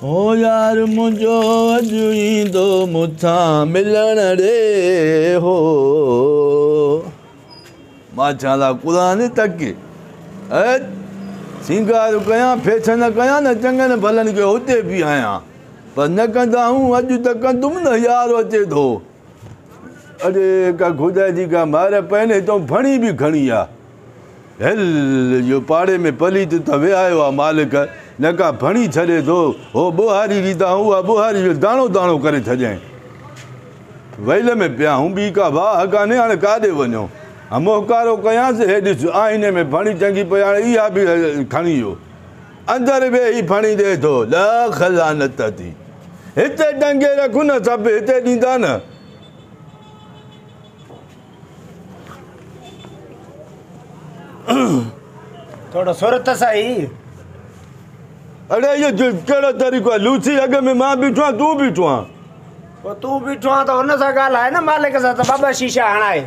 ओ यार मुझो अजुई दो मुथा मिलन रे हो मां चाला कुरान तक सिंगार कया फैशन कया न चंगन भलन के होते भी आया पर न कंदा हूं अज तक तुम न यार अचे थो अरे का खुदा जी का मारे पहने तो फणी भी खणी आ हेल जो पाड़े में पली तो वे आयो आ मालिक न का फणी छड़े थो हो बुहारी रीता हुआ बुहारी जो दाणो दाणो करे छजाए वेल में पिया हूं बी का वाह काने हाणे काॾे वञो मोहकारो कयांसि हे ॾिस आईने में फणी चङी पई हाणे इहा बि खणी वियो अंदरि बि ही फणी ॾे थो लख लानत थी हिते टंगे रखूं न सभु हिते ॾींदा न थोड़ो सुरत साई अरे ये कहिड़ो तरीक़ो आहे लूसी अॻ में मां बीठो आहियां तूं बीठो आहीं पोइ तूं बीठो आहे त हुन सां ॻाल्हाए न मालिक सां त बाबा शीशा हणाए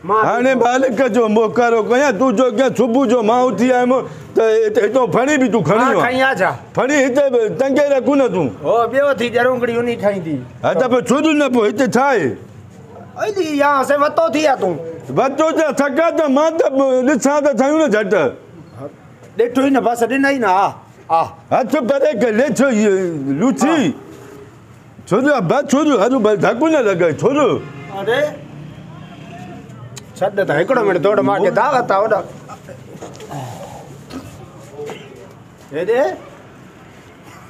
हाणे मालिक जो मोहकारो कयां तूं जो कीअं सुबुह जो मां उथी आयुमि त हितां फणी बि तूं खणी आ फणी हिते टंगे रखूं न तूं हो ॿियो थी जरूंगड़ी उनी ठाहींदी हा त पोइ छो न पोइ हिते छा आहे अॼु यहाँ से वतो थी आहे तूं वतो त थका त मां त ॾिसां त थयूं न झटि ॾिठो ई न बसि ॾिनई न हा हथ परे करे छो लूची छो जो बस छो जो हर धकु न लॻाए छो जो अरे छॾ त हिकिड़ो मिंट थोरो मूंखे दावत आहे होॾा हेॾे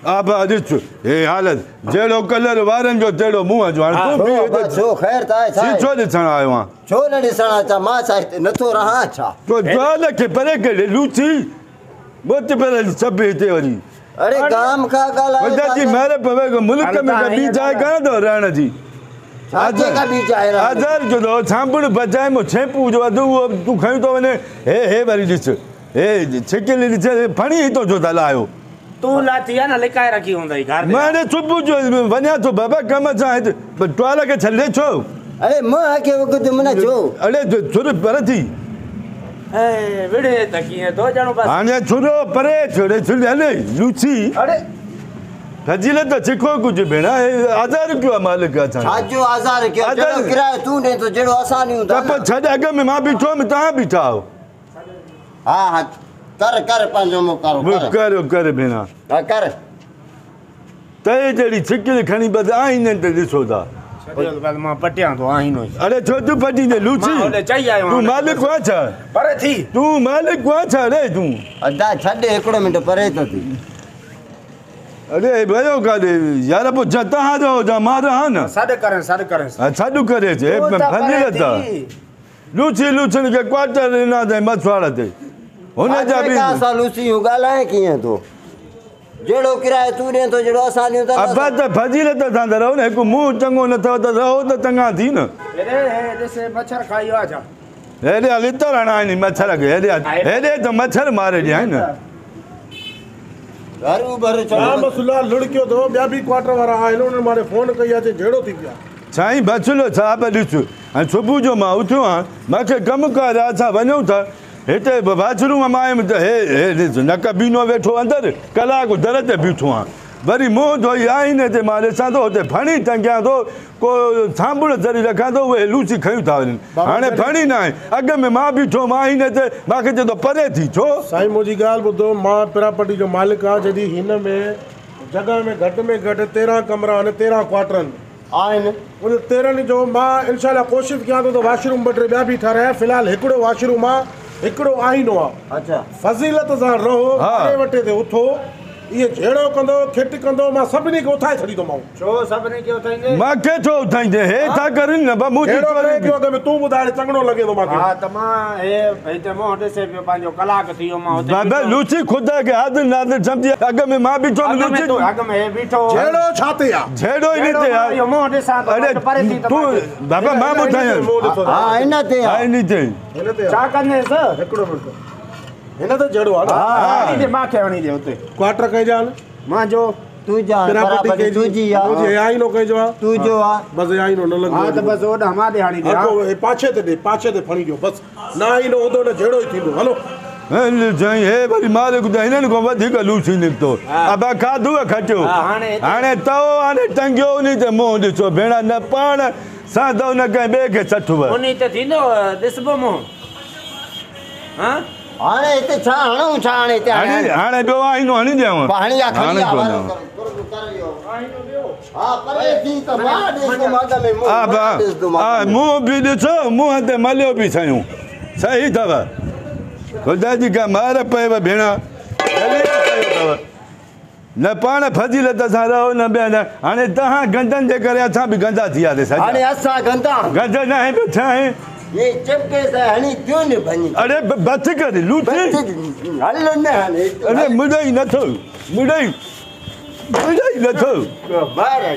हा भाउ ॾिस हे हालत जहिड़ो कलर वारनि जो तहिड़ो मुंहं जो हाणे तूं छो ख़ैर त आहे छो ॾिसण आयो आहियां छो न ॾिसण अचां मां छा हिते नथो रहां छा तो ज़ाल खे परे करे लूची मोत पर सभु हिते वरी अरे काम खां ॻाल्हाए वॾा जी महिर पवे मुल्क में का ॿी जाइ कान थो रहण जी आज़ार जो थो साबुण बचाए मो शैम्पू जो अधु उहो तूं खयूं थो वञे हे वरी ॾिस हे छिकिल ॾिस फणी हितो छो था लाहियो तूं लाथी आहे न लिकाए रखी हूंदई घर में मां हाणे सुबुह जो वञा थो बाबा कम सां हिते टुआल खे छॾे छो अरे मां खे न छो अड़े छुर पर थी विड़े त कीअं थो ॼणो बसि हाणे छुरो परे छुरे छुर हले लूची अरे फजीलत सिखो कुझु भेण आज़ार रुपयो आहे मालिक असां छाजो आज़ार कयो जहिड़ो किरायो तूं ॾे थो जहिड़ो असां ॾियूं था त छॾ अॻ में मां बीठो हुअमि तव्हां बीठा आहियो हा हा कर पंहिंजो मोकारो कर भेण हा कर तए जहिड़ी छिकिल खणी बसि आईने ते ॾिसो था मां पटियां थो आहीनो अरे छो तूं पटींदे लूची चई आयो तूं मालिक आहे छा परे थी तूं मालिक आहे छा रे तूं अदा छॾ हिकिड़ो मिंट परे थो थी अरे वियो काॾे यार पोइ तव्हां रहो जा मां रहां न सॾु करे छॾु करे अचे फजीलत लूची लूचनि खे क्वार्टर ॾिना अथई मछुआड़ ते हुनजा बि असां लूसियूं ॻाल्हाए कीअं थो जहिड़ो किरायो तूं ॾे थो जहिड़ो असां ॾियूं था अब त फजीलत सां त रहो न हिकु मुंहुं चङो न अथव त रहो त चङा थी न मच्छर खाई वियो आहे हेॾे लितर हणा आहिनि मच्छर खे हेॾे त मच्छर मारे ॾिया आहिनि लुड़कियो थो ॿिया बि क्वार्टर वारा आहिनि उन्हनि मां फोन कई आहे जहिड़ो थी पिया साईं बसलो छा पिया ॾिस हाणे सुबुह जो मां उथियो आहियां मूंखे कमु कार आहे असां वञूं था हिते बाथरूम मां आयुमि त हे ॾिस नक बीनो वेठो अंदरि कलाकु दर ते बीठो आहियां वरी मुंहुं धोई आईने ते मां ॾिसां थो हुते फणी टंगियां थो को साबुण जरी रखां थो उहे लूसी खयूं था वञनि हाणे फणी न आहे अॻ में मां बीठो मां आईने ते मूंखे चए थो परे थी छो साईं मुंहिंजी ॻाल्हि ॿुधो मां पिरापटी जो मालिक आहियां जॾहिं हिन में जॻह में घटि 13 कमरा आहिनि 13 क्वार्टरनि आहिनि उन 13 जो मां इनशाला कोशिशि कयां थो त वाशरूम 2 टे ॿिया बि ठारायां फ़िलहालु हिकिड़ो वाशरूम आहे हिकिड़ो आईनो आहे अच्छा फज़ीलत सां रहो वटे ते उथो इहे जहिड़ो कंदो खिट कंदो मां सभिनी खे उथाए छॾींदोमांव छो सभिनी खे उथाईंदे मूंखे छो उथाईंदे हे था करनि न तूं ॿुधाए चङो लॻे थो मूंखे हा त मां हिते मोह ॾिसे पियो पंहिंजो कलाक थी वियो मां बाबा लूची ख़ुदा खे हाज़िर नाज़िर सम्झी अॻ में मां बीठो अॻ में हे बीठो जहिड़ो छा ते आहे जहिड़ो ई हिते आहे मोह ॾिसां अरे तूं बाबा मां ॿुधायां हा हिन ते छा कंदेसि हिकिड़ो मिंट हिन ते जहिड़ो आहे न मूंखे वणी ॾे हुते क्वार्टर कई जान मुंहिंजो तूं जा तुंहिंजी आहे आईनो कई जो तुंहिंजो आहे बसि आईनो न लॻो हा त बसि होॾा मां ॾियाणी ॾियां पाछे ते ॾे पाछे ते खणी ॾियो बसि न आईनो हूंदो न जहिड़ो ई थींदो हलो साईं हे वरी मालिक त हिननि खां वधीक लूसी निकितो अब खाधो खटियो हाणे तओ हाणे टंगियो उन ते मुंहुं ॾिसो भेण न पाण साधो न कंहिं ॿिए खे सठुव उन ते थींदो ॾिसबो मुंहुं हाणे हिते छा हणूं छा हाणे हिते हाणे ॿियो आईनो हणी ॾियांव हाणे मुंहुं बि ॾिसो मुंहं ते मलियो बि सयूं सही अथव ख़ुदा जी का मार पएव भेण न पाण फज़ीलत सां रहो न ॿिया न हाणे तव्हां गंदनि जे करे असां बि गंदा थी वियासीं हाणे असां गंदा गंद न आहे ॿियो छा आहे ये चपके से हणी क्यों न बनी अरे बच कर लूटी हल न हाणे अरे मुड़ई नथो मुड़ई नथो बाहर